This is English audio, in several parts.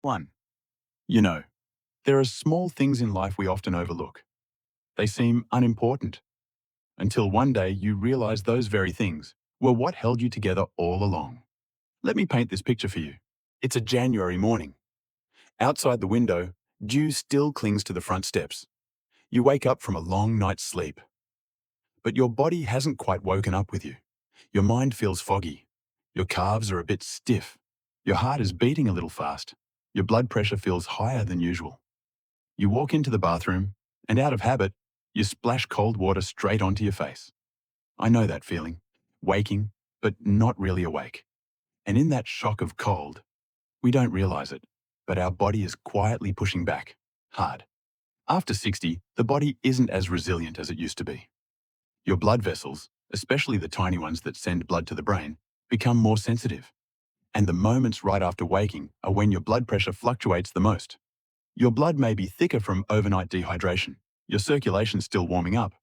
1. You know, there are small things in life we often overlook. They seem unimportant until one day you realize those very things were what held you together all along. Let me paint this picture for you. It's a January morning. Outside the window, dew still clings to the front steps. You wake up from a long night's sleep, but your body hasn't quite woken up with you. Your mind feels foggy. Your calves are a bit stiff. Your heart is beating a little fast. Your blood pressure feels higher than usual. You walk into the bathroom, and out of habit, you splash cold water straight onto your face. I know that feeling. Waking, but not really awake. And in that shock of cold, we don't realize it, but our body is quietly pushing back, hard. After 60, the body isn't as resilient as it used to be. Your blood vessels, especially the tiny ones that send blood to the brain, become more sensitive. And the moments right after waking are when your blood pressure fluctuates the most. Your blood may be thicker from overnight dehydration, your circulation's still warming up.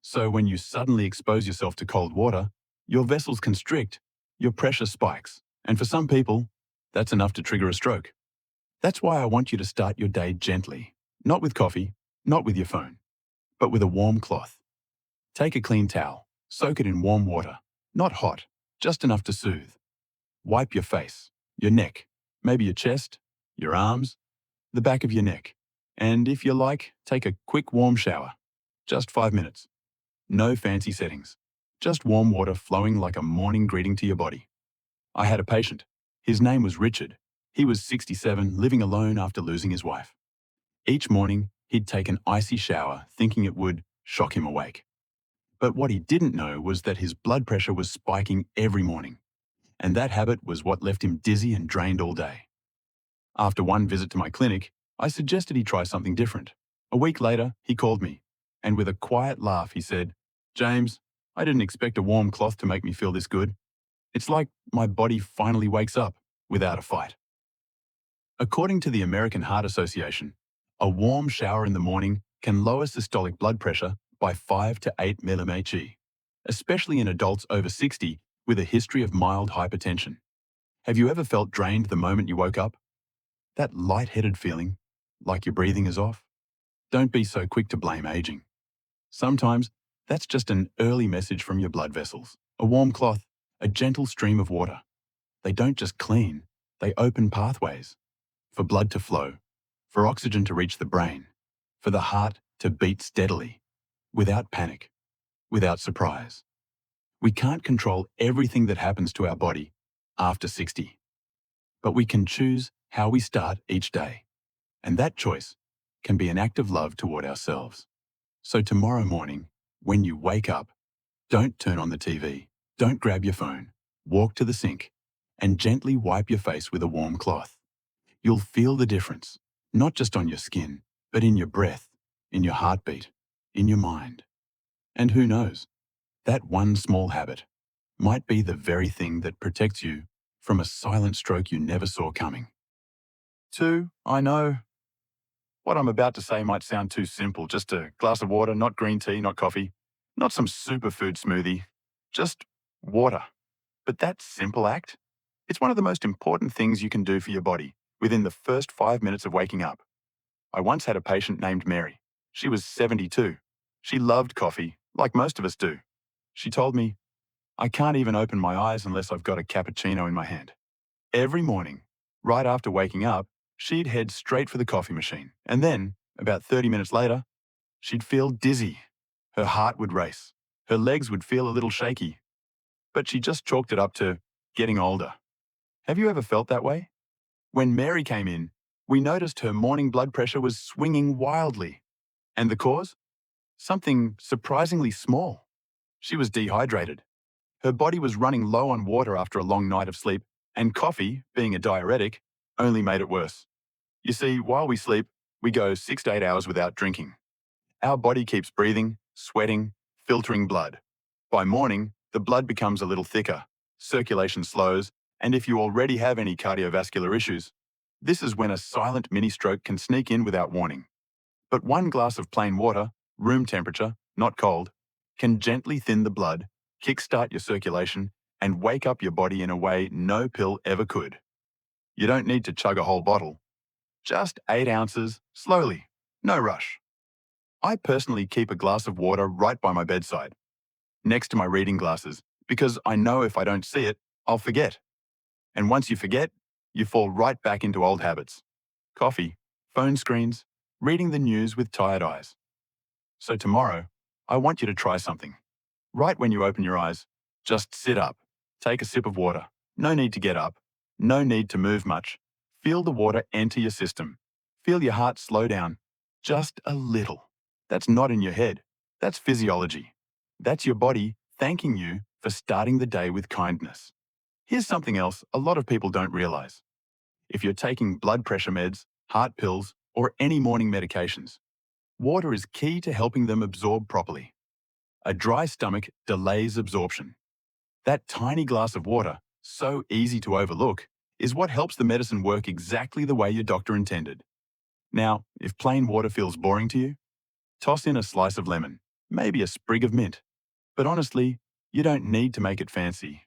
So when you suddenly expose yourself to cold water, your vessels constrict, your pressure spikes, and for some people, that's enough to trigger a stroke. That's why I want you to start your day gently, not with coffee, not with your phone, but with a warm cloth. Take a clean towel, soak it in warm water, not hot, just enough to soothe. Wipe your face, your neck, maybe your chest, your arms, the back of your neck. And if you like, take a quick warm shower. Just 5 minutes. No fancy settings. Just warm water flowing like a morning greeting to your body. I had a patient. His name was Richard. He was 67, living alone after losing his wife. Each morning, he'd take an icy shower, thinking it would shock him awake. But what he didn't know was that his blood pressure was spiking every morning. And that habit was what left him dizzy and drained all day. After one visit to my clinic, I suggested he try something different. A week later, he called me, and with a quiet laugh, he said, "James, I didn't expect a warm cloth to make me feel this good. It's like my body finally wakes up without a fight." According to the American Heart Association, a warm shower in the morning can lower systolic blood pressure by 5 to 8 mmHg, especially in adults over 60 with a history of mild hypertension. Have you ever felt drained the moment you woke up? That lightheaded feeling, like your breathing is off? Don't be so quick to blame aging. Sometimes that's just an early message from your blood vessels. A warm cloth, a gentle stream of water. They don't just clean, they open pathways for blood to flow, for oxygen to reach the brain, for the heart to beat steadily, without panic, without surprise. We can't control everything that happens to our body after 60, but we can choose how we start each day. And that choice can be an act of love toward ourselves. So tomorrow morning, when you wake up, don't turn on the TV, don't grab your phone, walk to the sink, and gently wipe your face with a warm cloth. You'll feel the difference, not just on your skin, but in your breath, in your heartbeat, in your mind. And who knows, that one small habit might be the very thing that protects you from a silent stroke you never saw coming. 2. I know what I'm about to say might sound too simple. Just a glass of water, not green tea, not coffee, not some superfood smoothie, just water. But that simple act, it's one of the most important things you can do for your body within the first 5 minutes of waking up. I once had a patient named Mary. She was 72. She loved coffee, like most of us do. She told me, "I can't even open my eyes unless I've got a cappuccino in my hand." Every morning, right after waking up, she'd head straight for the coffee machine. And then, about 30 minutes later, she'd feel dizzy. Her heart would race. Her legs would feel a little shaky. But she just chalked it up to getting older. Have you ever felt that way? When Mary came in, we noticed her morning blood pressure was swinging wildly. And the cause? Something surprisingly small. She was dehydrated. Her body was running low on water after a long night of sleep, and coffee, being a diuretic, only made it worse. You see, while we sleep, we go 6 to 8 hours without drinking. Our body keeps breathing, sweating, filtering blood. By morning, the blood becomes a little thicker, circulation slows, and if you already have any cardiovascular issues, this is when a silent mini-stroke can sneak in without warning. But one glass of plain water, room temperature, not cold, can gently thin the blood, kickstart your circulation, and wake up your body in a way no pill ever could. You don't need to chug a whole bottle. Just 8 ounces, slowly. No rush. I personally keep a glass of water right by my bedside, next to my reading glasses, because I know if I don't see it, I'll forget. And once you forget, you fall right back into old habits. Coffee, phone screens, reading the news with tired eyes. So tomorrow, I want you to try something. Right when you open your eyes, just sit up. Take a sip of water. No need to get up. No need to move much. Feel the water enter your system. Feel your heart slow down. Just a little. That's not in your head. That's physiology. That's your body thanking you for starting the day with kindness. Here's something else a lot of people don't realize. If you're taking blood pressure meds, heart pills, or any morning medications, water is key to helping them absorb properly. A dry stomach delays absorption. That tiny glass of water, so easy to overlook, is what helps the medicine work exactly the way your doctor intended. Now, if plain water feels boring to you, toss in a slice of lemon, maybe a sprig of mint. But honestly, you don't need to make it fancy.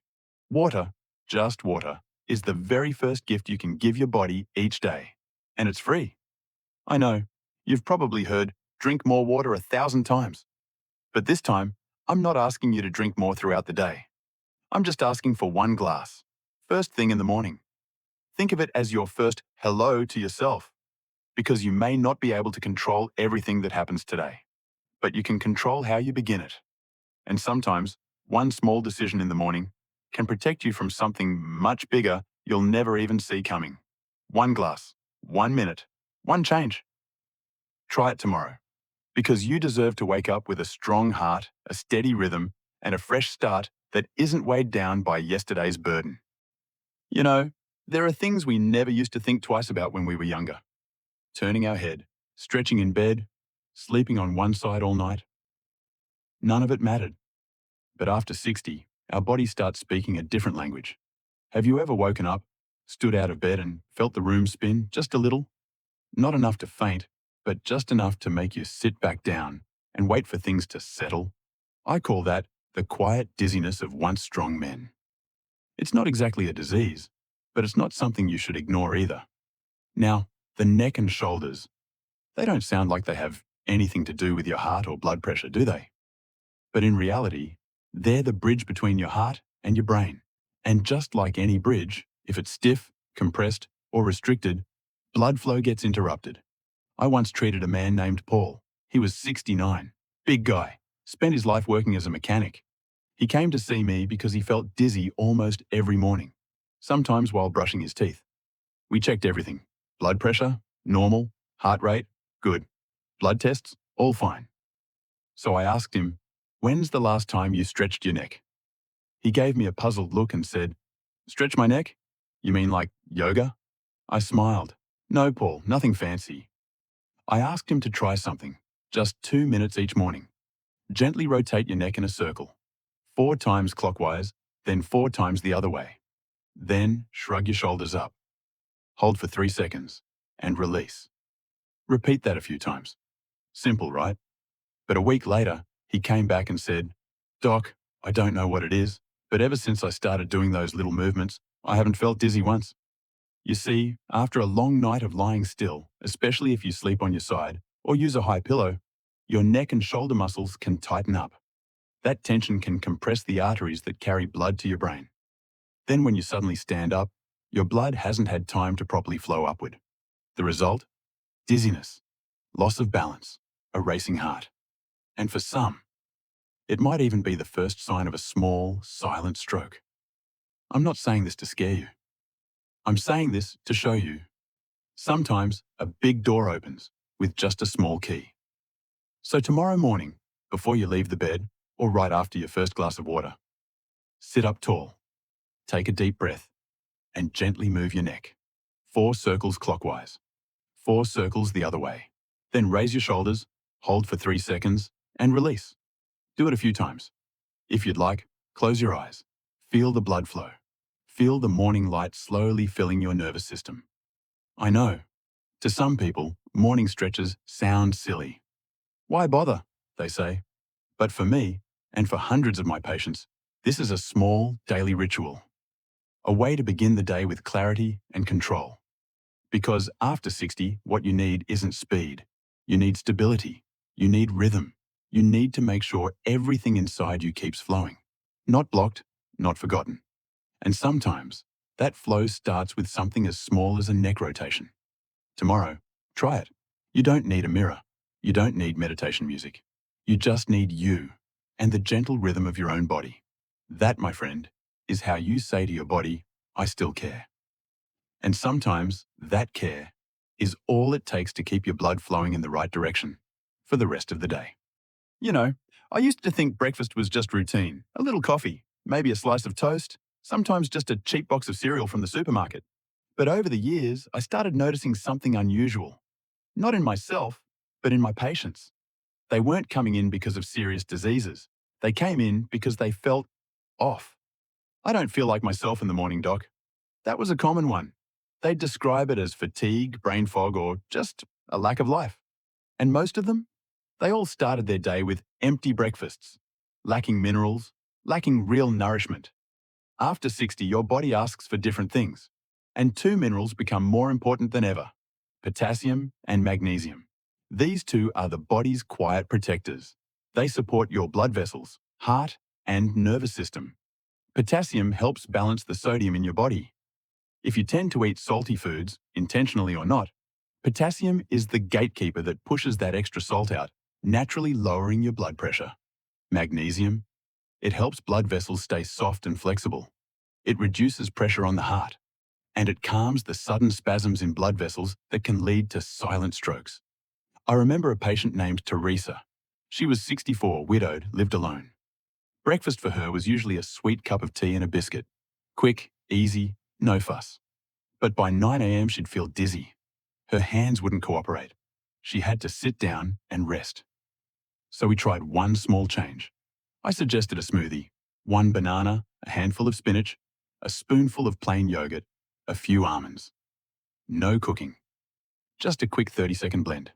Water, just water, is the very first gift you can give your body each day. And it's free. I know, you've probably heard, drink more water 1,000 times. But this time, I'm not asking you to drink more throughout the day. I'm just asking for one glass, first thing in the morning. Think of it as your first hello to yourself, because you may not be able to control everything that happens today, but you can control how you begin it. And sometimes, one small decision in the morning can protect you from something much bigger you'll never even see coming. One glass, 1 minute, one change. Try it tomorrow, because you deserve to wake up with a strong heart, a steady rhythm, and a fresh start that isn't weighed down by yesterday's burden. You know, there are things we never used to think twice about when we were younger. Turning our head, stretching in bed, sleeping on one side all night. None of it mattered. But after 60, our bodies start speaking a different language. Have you ever woken up, stood out of bed and felt the room spin just a little? Not enough to faint, but just enough to make you sit back down and wait for things to settle? I call that the quiet dizziness of once strong men. It's not exactly a disease, but it's not something you should ignore either. Now, the neck and shoulders, they don't sound like they have anything to do with your heart or blood pressure, do they? But in reality, they're the bridge between your heart and your brain. And just like any bridge, if it's stiff, compressed, or restricted, blood flow gets interrupted. I once treated a man named Paul. He was 69, big guy, spent his life working as a mechanic. He came to see me because he felt dizzy almost every morning, sometimes while brushing his teeth. We checked everything. Blood pressure, normal. Heart rate, good. Blood tests, all fine. So I asked him, "When's the last time you stretched your neck?" He gave me a puzzled look and said, "Stretch my neck? You mean like yoga?" I smiled. "No, Paul, nothing fancy." I asked him to try something, just 2 minutes each morning. Gently rotate your neck in a circle, 4 times clockwise, then 4 times the other way. Then shrug your shoulders up. Hold for 3 seconds and release. Repeat that a few times. Simple, right? But a week later, he came back and said, "Doc, I don't know what it is, but ever since I started doing those little movements, I haven't felt dizzy once." You see, after a long night of lying still, especially if you sleep on your side or use a high pillow, your neck and shoulder muscles can tighten up. That tension can compress the arteries that carry blood to your brain. Then when you suddenly stand up, your blood hasn't had time to properly flow upward. The result? Dizziness, loss of balance, a racing heart. And for some, it might even be the first sign of a small, silent stroke. I'm not saying this to scare you. I'm saying this to show you. Sometimes a big door opens with just a small key. So tomorrow morning, before you leave the bed or right after your first glass of water, sit up tall, take a deep breath, and gently move your neck. 4 circles clockwise, 4 circles the other way. Then raise your shoulders, hold for 3 seconds, and release. Do it a few times. If you'd like, close your eyes. Feel the blood flow. Feel the morning light slowly filling your nervous system. I know, to some people, morning stretches sound silly. Why bother, they say. But for me, and for hundreds of my patients, this is a small daily ritual. A way to begin the day with clarity and control. Because after 60, what you need isn't speed. You need stability. You need rhythm. You need to make sure everything inside you keeps flowing. Not blocked, not forgotten. And sometimes, that flow starts with something as small as a neck rotation. Tomorrow, try it. You don't need a mirror. You don't need meditation music. You just need you and the gentle rhythm of your own body. That, my friend, is how you say to your body, I still care. And sometimes that care is all it takes to keep your blood flowing in the right direction for the rest of the day. You know, I used to think breakfast was just routine. A little coffee, maybe a slice of toast, sometimes just a cheap box of cereal from the supermarket. But over the years, I started noticing something unusual. Not in myself, but in my patients. They weren't coming in because of serious diseases. They came in because they felt off. I don't feel like myself in the morning, doc. That was a common one. They'd describe it as fatigue, brain fog, or just a lack of life. And most of them, they all started their day with empty breakfasts, lacking minerals, lacking real nourishment. After 60, your body asks for different things, and two minerals become more important than ever: potassium and magnesium. These two are the body's quiet protectors. They support your blood vessels, heart, and nervous system. Potassium helps balance the sodium in your body. If you tend to eat salty foods, intentionally or not, potassium is the gatekeeper that pushes that extra salt out, naturally lowering your blood pressure. Magnesium, it helps blood vessels stay soft and flexible. It reduces pressure on the heart, and it calms the sudden spasms in blood vessels that can lead to silent strokes. I remember a patient named Teresa. She was 64, widowed, lived alone. Breakfast for her was usually a sweet cup of tea and a biscuit. Quick, easy, no fuss. But by 9 a.m. she'd feel dizzy. Her hands wouldn't cooperate. She had to sit down and rest. So we tried one small change. I suggested a smoothie: one banana, a handful of spinach, a spoonful of plain yogurt, a few almonds. No cooking. Just a quick 30-second blend.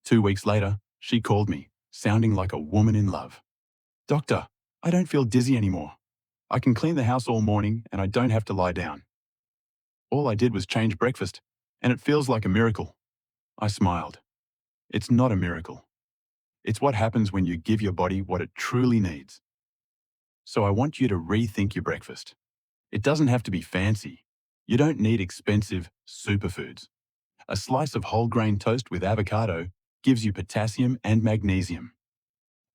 2 weeks later, she called me, sounding like a woman in love. Doctor, I don't feel dizzy anymore. I can clean the house all morning and I don't have to lie down. All I did was change breakfast, and it feels like a miracle. I smiled. It's not a miracle. It's what happens when you give your body what it truly needs. So I want you to rethink your breakfast. It doesn't have to be fancy. You don't need expensive superfoods. A slice of whole grain toast with avocado gives you potassium and magnesium.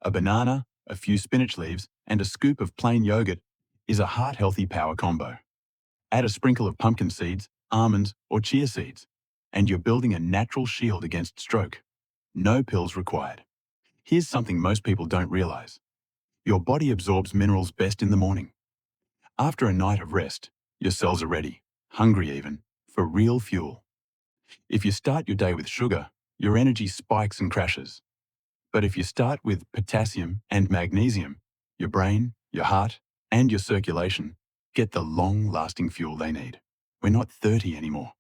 A banana, a few spinach leaves, and a scoop of plain yogurt is a heart-healthy power combo. Add a sprinkle of pumpkin seeds, almonds, or chia seeds, and you're building a natural shield against stroke. No pills required. Here's something most people don't realize. Your body absorbs minerals best in the morning. After a night of rest, your cells are ready, hungry even, for real fuel. If you start your day with sugar, your energy spikes and crashes. But if you start with potassium and magnesium, your brain, your heart, and your circulation get the long-lasting fuel they need. We're not 30 anymore.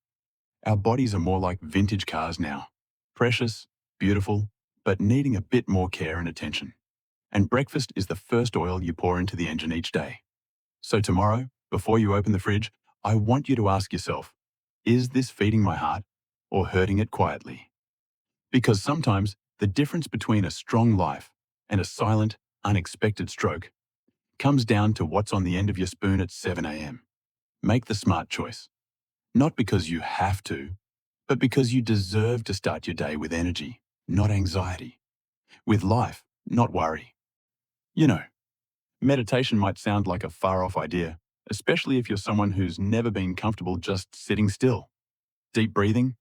Our bodies are more like vintage cars now. Precious, beautiful, but needing a bit more care and attention. And breakfast is the first oil you pour into the engine each day. So tomorrow, before you open the fridge, I want you to ask yourself, is this feeding my heart or hurting it quietly? Because sometimes the difference between a strong life and a silent, unexpected stroke comes down to what's on the end of your spoon at 7 a.m. Make the smart choice. Not because you have to, but because you deserve to start your day with energy, not anxiety. With life, not worry. You know, meditation might sound like a far-off idea, especially if you're someone who's never been comfortable just sitting still. Deep breathing?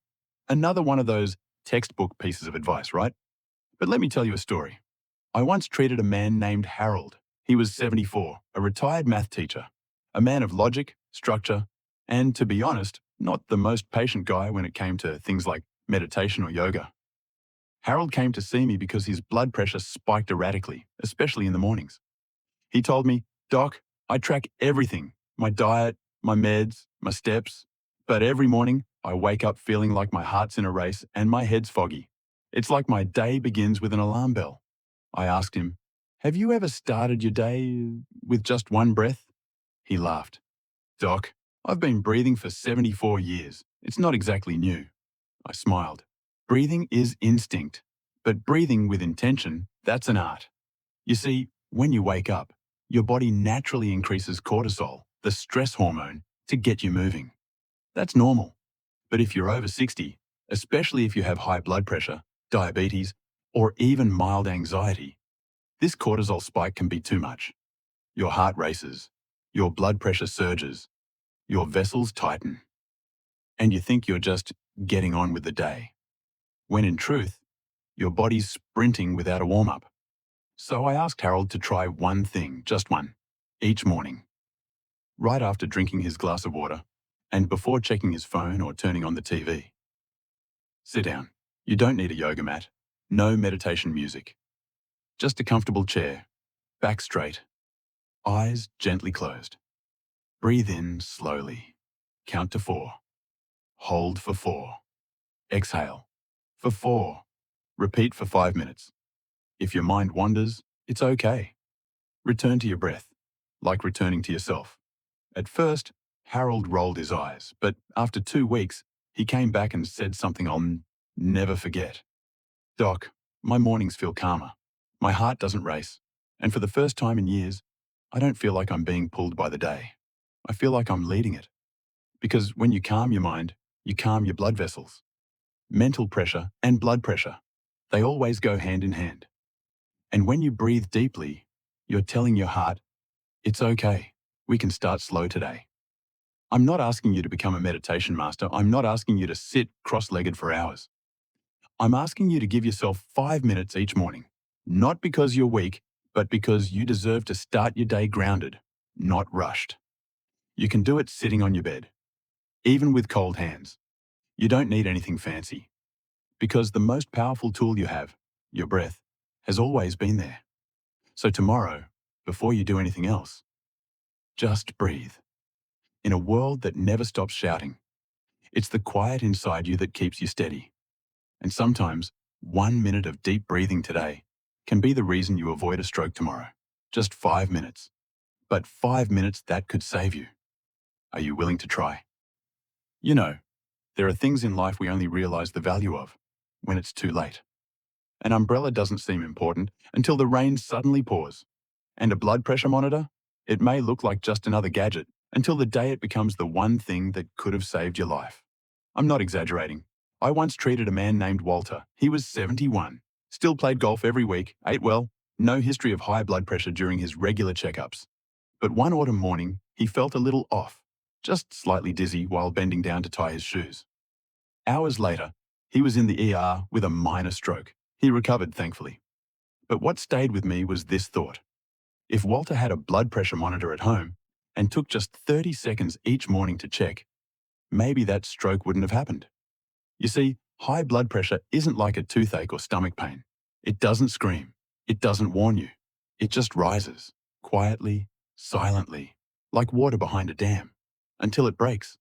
Another one of those textbook pieces of advice, right? But let me tell you a story. I once treated a man named Harold. He was 74, a retired math teacher, a man of logic, structure, and, to be honest, not the most patient guy when it came to things like meditation or yoga. Harold came to see me because his blood pressure spiked erratically, especially in the mornings. He told me, Doc, I track everything: my diet, my meds, my steps. But every morning, I wake up feeling like my heart's in a race and my head's foggy. It's like my day begins with an alarm bell. I asked him, have you ever started your day with just one breath? He laughed. Doc, I've been breathing for 74 years. It's not exactly new. I smiled. Breathing is instinct, but breathing with intention, that's an art. You see, when you wake up, your body naturally increases cortisol, the stress hormone, to get you moving. That's normal. But if you're over 60, especially if you have high blood pressure, diabetes, or even mild anxiety, this cortisol spike can be too much. Your heart races, your blood pressure surges, your vessels tighten, and you think you're just getting on with the day, when in truth, your body's sprinting without a warm-up. So I asked Harold to try one thing, just one, each morning, right after drinking his glass of water and before checking his phone or turning on the TV. Sit down. You don't need a yoga mat, no meditation music, just a comfortable chair, back straight, eyes gently closed. Breathe in slowly. Count to 4. Hold for 4. Exhale for 4. Repeat for 5 minutes. If your mind wanders, it's okay. Return to your breath, like returning to yourself. At first, Harold rolled his eyes, but after 2 weeks, he came back and said something I'll never forget. Doc, my mornings feel calmer. My heart doesn't race. And for the first time in years, I don't feel like I'm being pulled by the day. I feel like I'm leading it. Because when you calm your mind, you calm your blood vessels. Mental pressure and blood pressure, they always go hand in hand. And when you breathe deeply, you're telling your heart, it's okay. We can start slow today. I'm not asking you to become a meditation master. I'm not asking you to sit cross-legged for hours. I'm asking you to give yourself 5 minutes each morning. Not because you're weak, but because you deserve to start your day grounded, not rushed. You can do it sitting on your bed, even with cold hands. You don't need anything fancy. Because the most powerful tool you have, your breath, has always been there. So tomorrow, before you do anything else, just breathe. In a world that never stops shouting, it's the quiet inside you that keeps you steady. And sometimes, 1 minute of deep breathing today can be the reason you avoid a stroke tomorrow. Just 5 minutes. But 5 minutes that could save you. Are you willing to try? You know, there are things in life we only realize the value of when it's too late. An umbrella doesn't seem important until the rain suddenly pours. And a blood pressure monitor? It may look like just another gadget until the day it becomes the one thing that could have saved your life. I'm not exaggerating. I once treated a man named Walter. He was 71, still played golf every week, ate well, no history of high blood pressure during his regular checkups. But one autumn morning, he felt a little off, just slightly dizzy while bending down to tie his shoes. Hours later, he was in the ER with a minor stroke. He recovered, thankfully. But what stayed with me was this thought. If Walter had a blood pressure monitor at home and took just 30 seconds each morning to check, maybe that stroke wouldn't have happened. You see, high blood pressure isn't like a toothache or stomach pain. It doesn't scream. It doesn't warn you. It just rises, quietly, silently, like water behind a dam, until it breaks.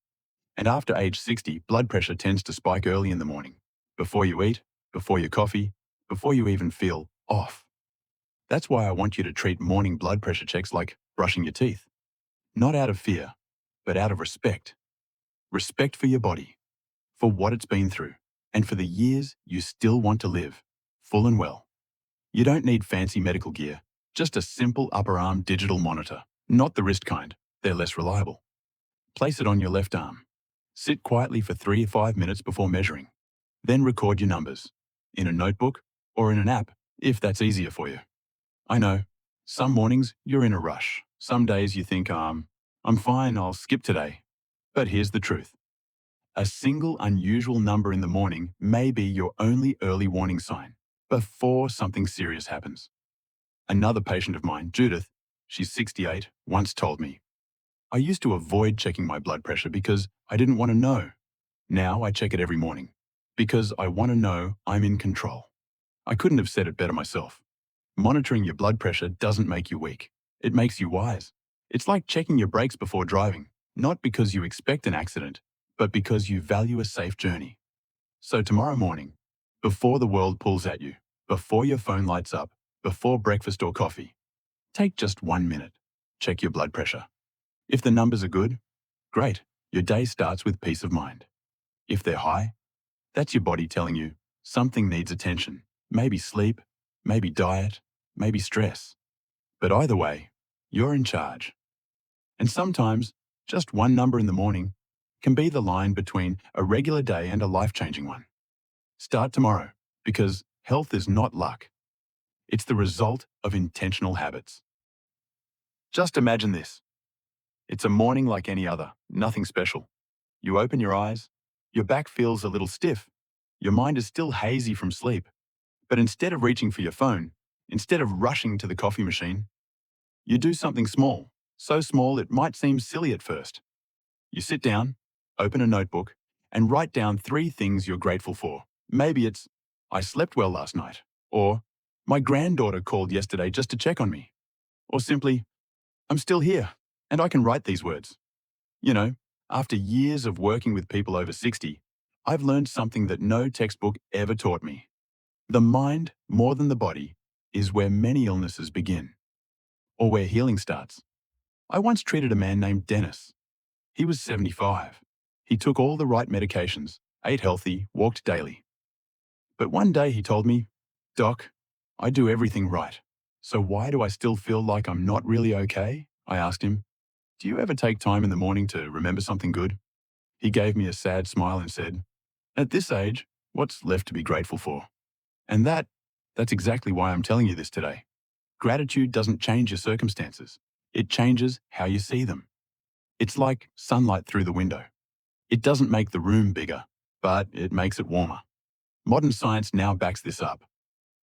And after age 60, blood pressure tends to spike early in the morning, before you eat, before your coffee, before you even feel off. That's why I want you to treat morning blood pressure checks like brushing your teeth. Not out of fear, but out of respect. Respect for your body, for what it's been through, and for the years you still want to live, full and well. You don't need fancy medical gear, just a simple upper arm digital monitor, not the wrist kind. They're less reliable. Place it on your left arm. Sit quietly for 3 or 5 minutes before measuring. Then record your numbers, in a notebook or in an app, if that's easier for you. I know, some mornings you're in a rush. Some days you think, I'm fine, I'll skip today. But here's the truth. A single unusual number in the morning may be your only early warning sign before something serious happens. Another patient of mine, Judith, she's 68, once told me, I used to avoid checking my blood pressure because I didn't want to know. Now I check it every morning because I want to know I'm in control. I couldn't have said it better myself. Monitoring your blood pressure doesn't make you weak. It makes you wise. It's like checking your brakes before driving, not because you expect an accident, but because you value a safe journey. So tomorrow morning, before the world pulls at you, before your phone lights up, before breakfast or coffee, take just 1 minute. Check your blood pressure. If the numbers are good, great. Your day starts with peace of mind. If they're high, that's your body telling you something needs attention. Maybe sleep, maybe diet, maybe stress. But either way, you're in charge. And sometimes, just one number in the morning can be the line between a regular day and a life-changing one. Start tomorrow, because health is not luck. It's the result of intentional habits. Just imagine this. It's a morning like any other, nothing special. You open your eyes, your back feels a little stiff, your mind is still hazy from sleep. But instead of reaching for your phone, instead of rushing to the coffee machine, you do something small, so small it might seem silly at first. You sit down, open a notebook, and write down 3 things you're grateful for. Maybe it's, I slept well last night, or my granddaughter called yesterday just to check on me, or simply, I'm still here, and I can write these words. You know, after years of working with people over 60, I've learned something that no textbook ever taught me. The mind, more than the body, is where many illnesses begin, or where healing starts. I once treated a man named Dennis. He was 75. He took all the right medications, ate healthy, walked daily. But one day he told me, Doc, I do everything right. So why do I still feel like I'm not really okay? I asked him, do you ever take time in the morning to remember something good? He gave me a sad smile and said, at this age, what's left to be grateful for? And that's exactly why I'm telling you this today. Gratitude doesn't change your circumstances. It changes how you see them. It's like sunlight through the window. It doesn't make the room bigger, but it makes it warmer. Modern science now backs this up.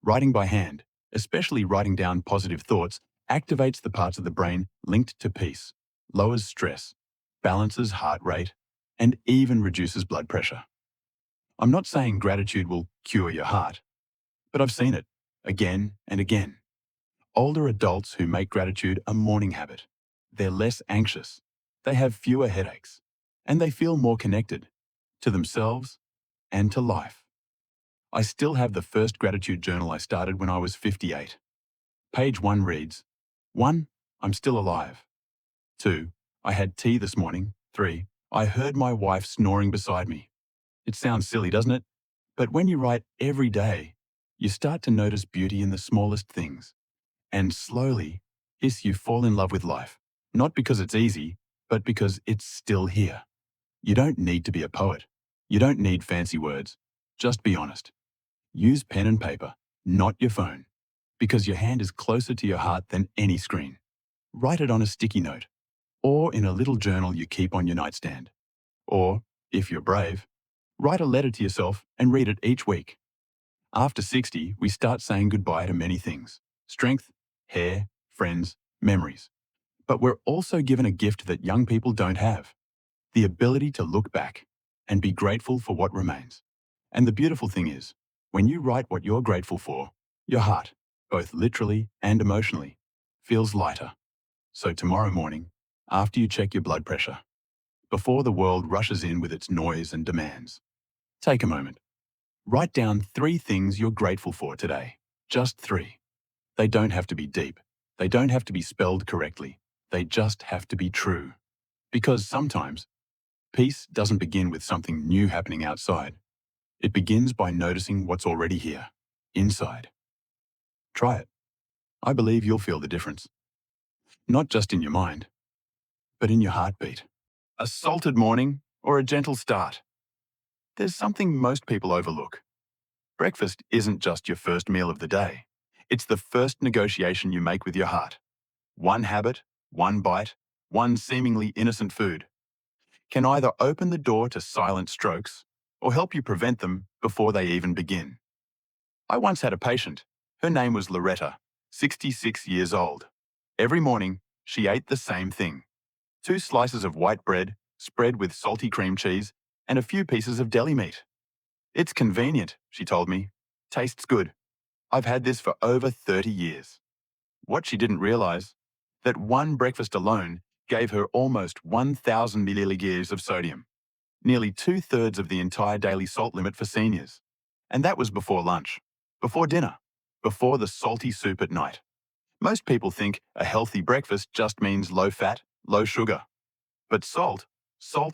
Writing by hand, especially writing down positive thoughts, activates the parts of the brain linked to peace, lowers stress, balances heart rate, and even reduces blood pressure. I'm not saying gratitude will cure your heart, but I've seen it again and again. Older adults who make gratitude a morning habit, they're less anxious, they have fewer headaches, and they feel more connected to themselves and to life. I still have the first gratitude journal I started when I was 58. Page 1 reads, 1. I'm still alive. 2. I had tea this morning. 3. I heard my wife snoring beside me. It sounds silly, doesn't it? But when you write every day, you start to notice beauty in the smallest things. And slowly, you fall in love with life. Not because it's easy, but because it's still here. You don't need to be a poet. You don't need fancy words. Just be honest. Use pen and paper, not your phone, because your hand is closer to your heart than any screen. Write it on a sticky note, or in a little journal you keep on your nightstand. Or, if you're brave, write a letter to yourself and read it each week. After 60, we start saying goodbye to many things. Strength, hair, friends, memories. But we're also given a gift that young people don't have. The ability to look back and be grateful for what remains. And the beautiful thing is, when you write what you're grateful for, your heart, both literally and emotionally, feels lighter. So tomorrow morning, after you check your blood pressure, before the world rushes in with its noise and demands, take a moment. Write down 3 things you're grateful for today. Just 3. They don't have to be deep. They don't have to be spelled correctly. They just have to be true. Because sometimes, peace doesn't begin with something new happening outside. It begins by noticing what's already here, inside. Try it. I believe you'll feel the difference. Not just in your mind, but in your heartbeat. A salted morning or a gentle start. There's something most people overlook. Breakfast isn't just your first meal of the day. It's the first negotiation you make with your heart. One habit, one bite, one seemingly innocent food can either open the door to silent strokes or help you prevent them before they even begin. I once had a patient. Her name was Loretta, 66 years old. Every morning, she ate the same thing. 2 slices of white bread, spread with salty cream cheese, and a few pieces of deli meat. It's convenient, she told me. Tastes good. I've had this for over 30 years. What she didn't realize, that one breakfast alone gave her almost 1,000 milliliters of sodium, nearly 2/3 of the entire daily salt limit for seniors. And that was before lunch, before dinner, before the salty soup at night. Most people think a healthy breakfast just means low fat, low sugar. But salt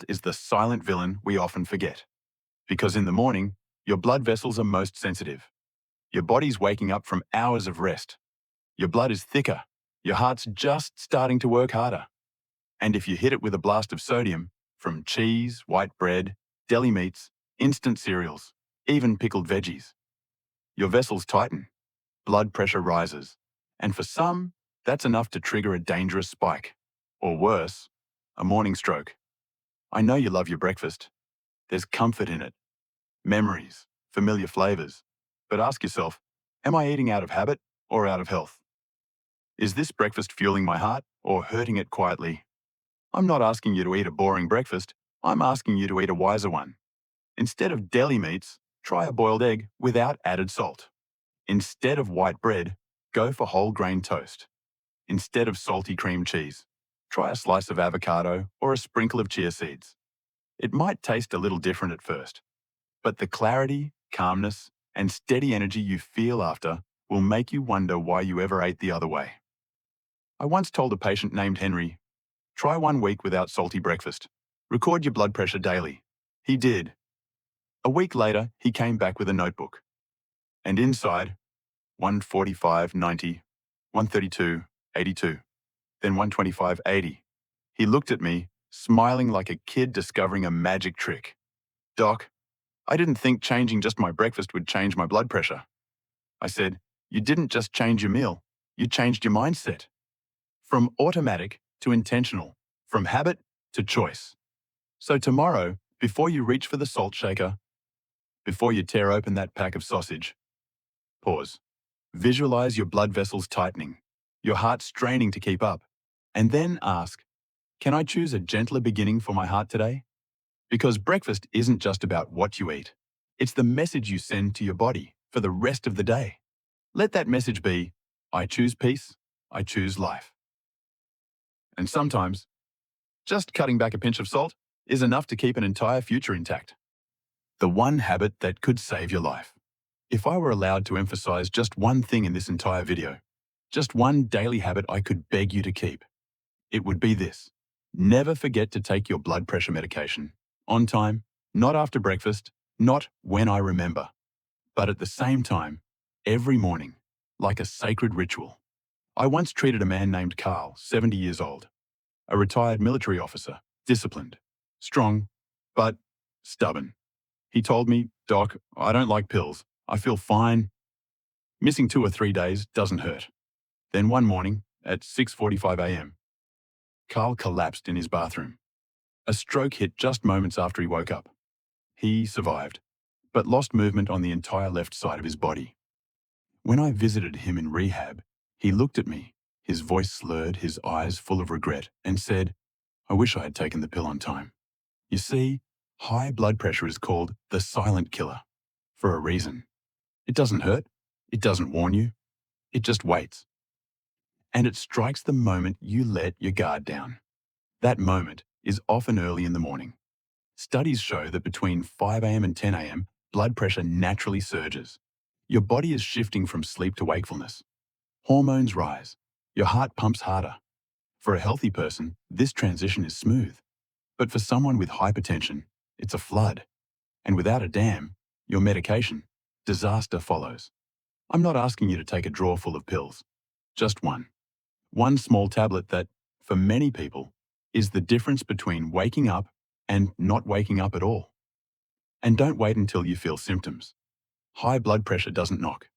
is the silent villain we often forget. Because in the morning, your blood vessels are most sensitive. Your body's waking up from hours of rest. Your blood is thicker. Your heart's just starting to work harder. And if you hit it with a blast of sodium, from cheese, white bread, deli meats, instant cereals, even pickled veggies, your vessels tighten, blood pressure rises. And for some, that's enough to trigger a dangerous spike. Or worse, a morning stroke. I know you love your breakfast. There's comfort in it, memories, familiar flavors. But ask yourself, am I eating out of habit or out of health? Is this breakfast fueling my heart or hurting it quietly? I'm not asking you to eat a boring breakfast. I'm asking you to eat a wiser one. Instead of deli meats, try a boiled egg without added salt. Instead of white bread, go for whole grain toast. Instead of salty cream cheese, try a slice of avocado or a sprinkle of chia seeds. It might taste a little different at first, but the clarity, calmness, and steady energy you feel after will make you wonder why you ever ate the other way. I once told a patient named Henry, try 1 week without salty breakfast. Record your blood pressure daily. He did. A week later, he came back with a notebook. And inside, 145/90, 132/82, then 125/80. He looked at me, smiling like a kid discovering a magic trick. Doc, I didn't think changing just my breakfast would change my blood pressure. I said, you didn't just change your meal, you changed your mindset. From automatic to intentional, from habit to choice. So tomorrow, before you reach for the salt shaker, before you tear open that pack of sausage, pause. Visualize your blood vessels tightening, your heart straining to keep up, and then ask, can I choose a gentler beginning for my heart today? Because breakfast isn't just about what you eat. It's the message you send to your body for the rest of the day. Let that message be, I choose peace, I choose life. And sometimes, just cutting back a pinch of salt is enough to keep an entire future intact. The one habit that could save your life. If I were allowed to emphasize just one thing in this entire video, just one daily habit I could beg you to keep, it would be this. Never forget to take your blood pressure medication. On time, not after breakfast, not when I remember, but at the same time, every morning, like a sacred ritual. I once treated a man named Carl, 70 years old, a retired military officer, disciplined, strong, but stubborn. He told me, Doc, I don't like pills. I feel fine. Missing 2 or 3 days doesn't hurt. Then one morning, at 6:45 a.m., Carl collapsed in his bathroom. A stroke hit just moments after he woke up. He survived, but lost movement on the entire left side of his body. When I visited him in rehab, he looked at me, his voice slurred, his eyes full of regret, and said, I wish I had taken the pill on time. You see, high blood pressure is called the silent killer for a reason. It doesn't hurt. It doesn't warn you. It just waits. And it strikes the moment you let your guard down. That moment is often early in the morning. Studies show that between 5 a.m. and 10 a.m., blood pressure naturally surges. Your body is shifting from sleep to wakefulness. Hormones rise. Your heart pumps harder. For a healthy person, this transition is smooth. But for someone with hypertension, it's a flood. And without a dam, your medication, disaster follows. I'm not asking you to take a drawer full of pills. Just one. One small tablet that, for many people, is the difference between waking up and not waking up at all. And don't wait until you feel symptoms. High blood pressure doesn't knock.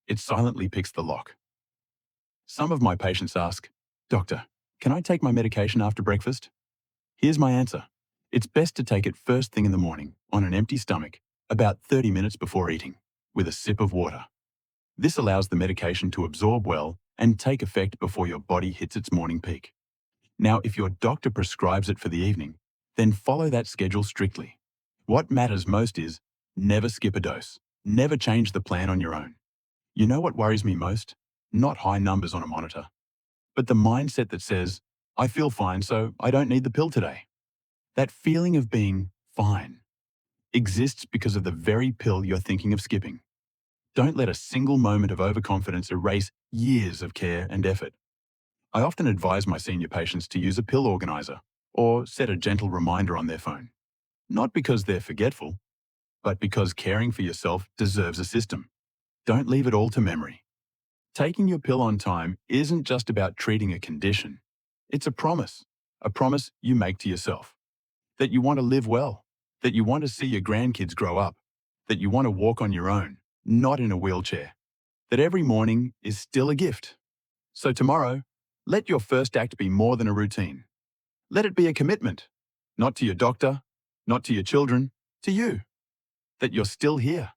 It silently picks the lock. Some of my patients ask, Doctor, can I take my medication after breakfast? Here's my answer. It's best to take it first thing in the morning, on an empty stomach, about 30 minutes before eating, with a sip of water. This allows the medication to absorb well and take effect before your body hits its morning peak. Now, if your doctor prescribes it for the evening, then follow that schedule strictly. What matters most is never skip a dose. Never change the plan on your own. You know what worries me most? Not high numbers on a monitor, but the mindset that says, I feel fine, so I don't need the pill today. That feeling of being fine exists because of the very pill you're thinking of skipping. Don't let a single moment of overconfidence erase years of care and effort. I often advise my senior patients to use a pill organizer or set a gentle reminder on their phone. Not because they're forgetful, but because caring for yourself deserves a system. Don't leave it all to memory. Taking your pill on time isn't just about treating a condition. It's a promise you make to yourself. That you want to live well, that you want to see your grandkids grow up, that you want to walk on your own, not in a wheelchair, that every morning is still a gift. So tomorrow, let your first act be more than a routine. Let it be a commitment, not to your doctor, not to your children, to you. That you're still here,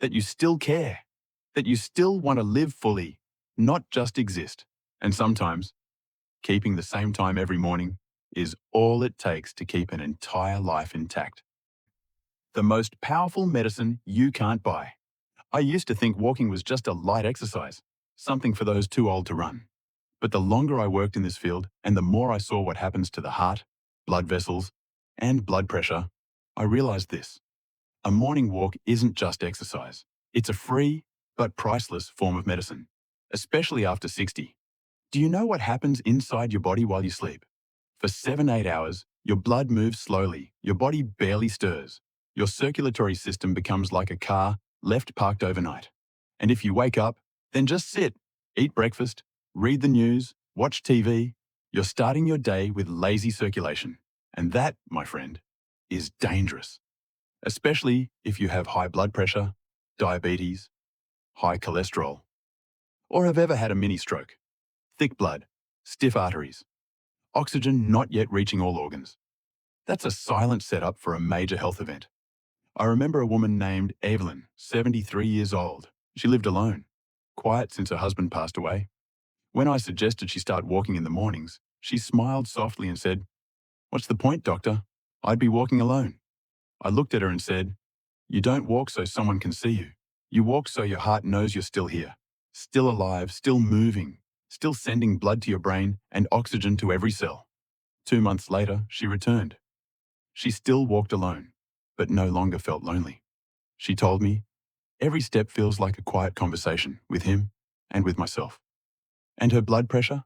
that you still care, that you still want to live fully, not just exist. And sometimes, keeping the same time every morning is all it takes to keep an entire life intact. The most powerful medicine you can't buy. I used to think walking was just a light exercise, something for those too old to run. But the longer I worked in this field and the more I saw what happens to the heart, blood vessels, and blood pressure, I realized this. A morning walk isn't just exercise. It's a free but priceless form of medicine, especially after 60. Do you know what happens inside your body while you sleep? For 7-8 hours, your blood moves slowly, your body barely stirs. Your circulatory system becomes like a car left parked overnight. And if you wake up, then just sit, eat breakfast, read the news, watch TV. You're starting your day with lazy circulation. And that, my friend, is dangerous. Especially if you have high blood pressure, diabetes, high cholesterol, or have ever had a mini stroke. Thick blood, stiff arteries, oxygen not yet reaching all organs. That's a silent setup for a major health event. I remember a woman named Evelyn, 73 years old. She lived alone, quiet since her husband passed away. When I suggested she start walking in the mornings, she smiled softly and said, "What's the point, doctor? I'd be walking alone." I looked at her and said, "You don't walk so someone can see you. You walk so your heart knows you're still here, still alive, still moving, still sending blood to your brain and oxygen to every cell." 2 months later, she returned. She still walked alone, but no longer felt lonely. She told me, "Every step feels like a quiet conversation with him and with myself." And her blood pressure?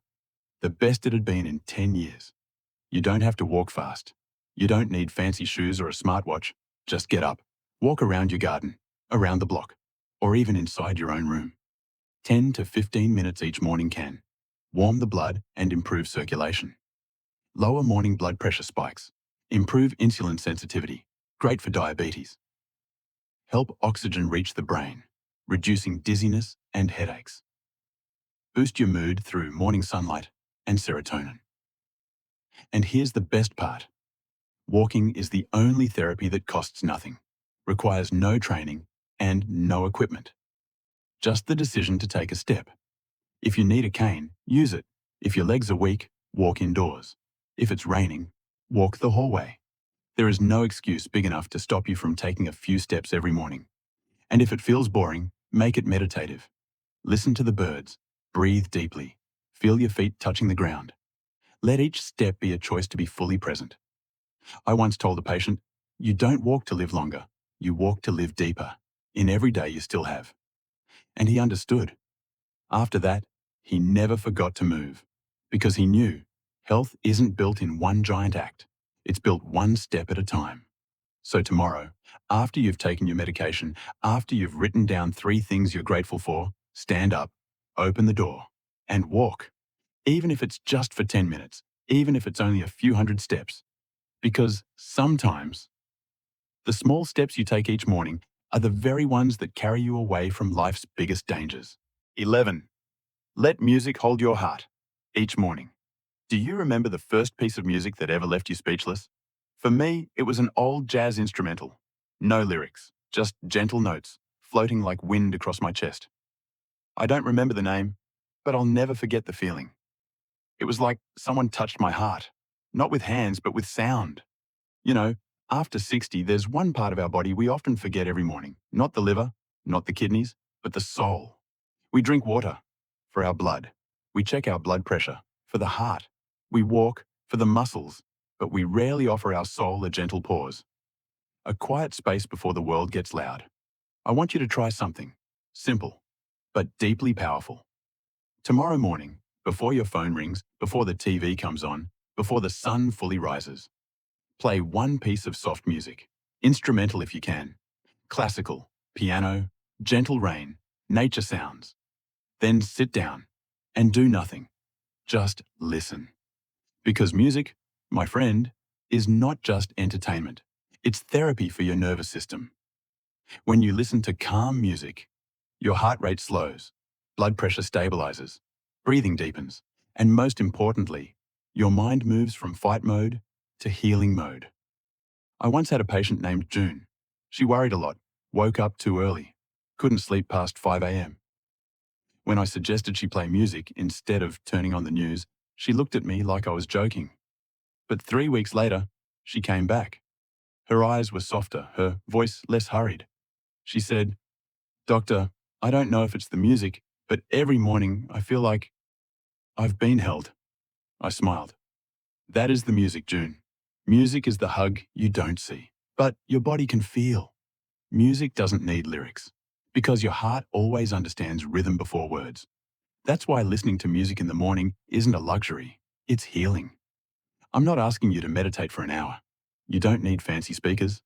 The best it had been in 10 years. You don't have to walk fast. You don't need fancy shoes or a smartwatch. Just get up, walk around your garden, around the block, or even inside your own room. 10 to 15 minutes each morning can warm the blood and improve circulation. Lower morning blood pressure spikes. Improve insulin sensitivity. Great for diabetes. Help oxygen reach the brain, reducing dizziness and headaches. Boost your mood through morning sunlight and serotonin. And here's the best part. Walking is the only therapy that costs nothing, requires no training, and no equipment. Just the decision to take a step. If you need a cane, use it. If your legs are weak, walk indoors. If it's raining, walk the hallway. There is no excuse big enough to stop you from taking a few steps every morning. And if it feels boring, make it meditative. Listen to the birds, breathe deeply, feel your feet touching the ground. Let each step be a choice to be fully present. I once told a patient, "You don't walk to live longer, you walk to live deeper, in every day you still have." And he understood. After that, he never forgot to move, because he knew health isn't built in one giant act, it's built one step at a time. So tomorrow, after you've taken your medication, after you've written down 3 things you're grateful for, stand up, open the door, and walk. Even if it's just for 10 minutes, even if it's only a few hundred steps. Because sometimes, the small steps you take each morning are the very ones that carry you away from life's biggest dangers. 11. Let music hold your heart. Each morning. Do you remember the first piece of music that ever left you speechless? For me, it was an old jazz instrumental. No lyrics, just gentle notes, floating like wind across my chest. I don't remember the name, but I'll never forget the feeling. It was like someone touched my heart, not with hands, but with sound. You know, after 60, there's one part of our body we often forget every morning. Not the liver, not the kidneys, but the soul. We drink water for our blood. We check our blood pressure for the heart. We walk for the muscles, but we rarely offer our soul a gentle pause. A quiet space before the world gets loud. I want you to try something simple, but deeply powerful. Tomorrow morning, before your phone rings, before the TV comes on, before the sun fully rises, play one piece of soft music, instrumental if you can. Classical, piano, gentle rain, nature sounds. Then sit down and do nothing. Just listen. Because music, my friend, is not just entertainment. It's therapy for your nervous system. When you listen to calm music, your heart rate slows, blood pressure stabilizes, breathing deepens, and most importantly, your mind moves from fight mode to healing mode. I once had a patient named June. She worried a lot, woke up too early, couldn't sleep past 5 a.m. When I suggested she play music instead of turning on the news, she looked at me like I was joking. But 3 weeks later, she came back. Her eyes were softer, her voice less hurried. She said, "Doctor, I don't know if it's the music, but every morning I feel like I've been held." I smiled. That is the music, June. Music is the hug you don't see, but your body can feel. Music doesn't need lyrics, because your heart always understands rhythm before words. That's why listening to music in the morning isn't a luxury, it's healing. I'm not asking you to meditate for an hour. You don't need fancy speakers,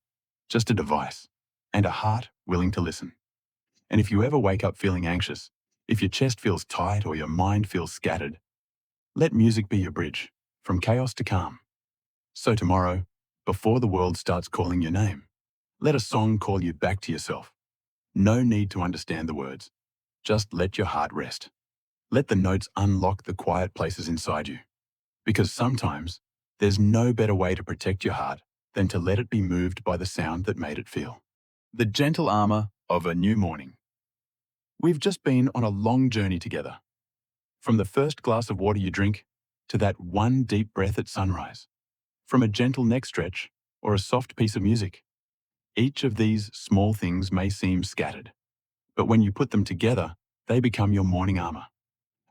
just a device and a heart willing to listen. And if you ever wake up feeling anxious, if your chest feels tight or your mind feels scattered, let music be your bridge from chaos to calm. So tomorrow, before the world starts calling your name, let a song call you back to yourself. No need to understand the words. Just let your heart rest. Let the notes unlock the quiet places inside you. Because sometimes, there's no better way to protect your heart than to let it be moved by the sound that made it feel. The gentle armor of a new morning. We've just been on a long journey together. From the first glass of water you drink to that one deep breath at sunrise. From a gentle neck stretch or a soft piece of music. Each of these small things may seem scattered, but when you put them together, they become your morning armor.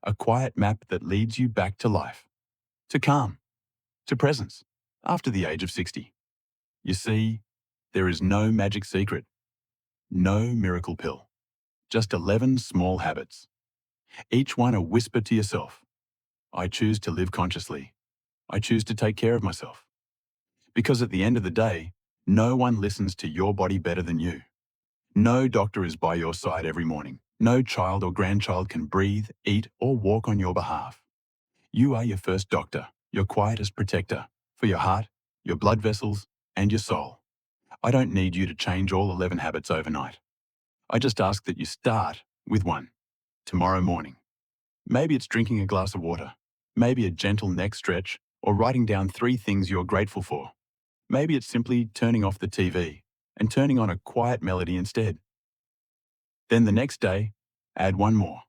A quiet map that leads you back to life, to calm, to presence, after the age of 60. You see, there is no magic secret, no miracle pill, just 11 small habits. Each one a whisper to yourself. I choose to live consciously. I choose to take care of myself. Because at the end of the day, no one listens to your body better than you. No doctor is by your side every morning. No child or grandchild can breathe, eat, or walk on your behalf. You are your first doctor, your quietest protector, for your heart, your blood vessels, and your soul. I don't need you to change all 11 habits overnight. I just ask that you start with one, tomorrow morning. Maybe it's drinking a glass of water, maybe a gentle neck stretch, or writing down 3 things you're grateful for. Maybe it's simply turning off the TV and turning on a quiet melody instead. Then the next day, add one more.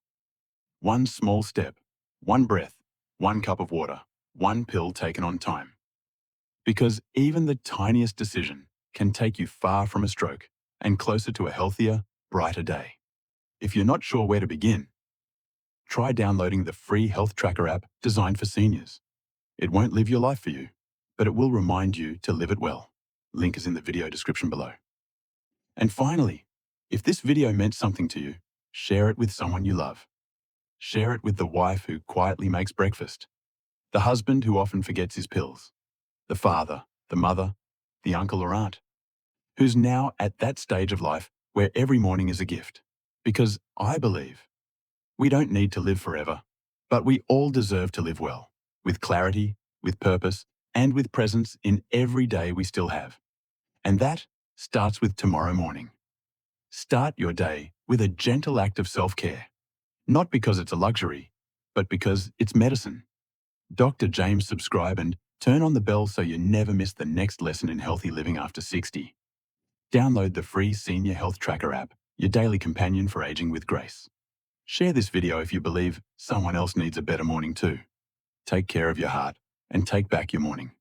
One small step, one breath, one cup of water, one pill taken on time. Because even the tiniest decision can take you far from a stroke and closer to a healthier, brighter day. If you're not sure where to begin, try downloading the free health tracker app designed for seniors. It won't live your life for you, but it will remind you to live it well. Link is in the video description below. And finally, if this video meant something to you, share it with someone you love. Share it with the wife who quietly makes breakfast, the husband who often forgets his pills, the father, the mother, the uncle or aunt, who's now at that stage of life where every morning is a gift. Because I believe we don't need to live forever, but we all deserve to live well, with clarity, with purpose, and with presence in every day we still have. And that starts with tomorrow morning. Start your day with a gentle act of self-care, not because it's a luxury, but because it's medicine. Dr. James subscribe and turn on the bell so you never miss the next lesson in healthy living after 60. Download the free Senior Health Tracker app, your daily companion for aging with grace. Share this video if you believe someone else needs a better morning too. Take care of your heart and take back your morning.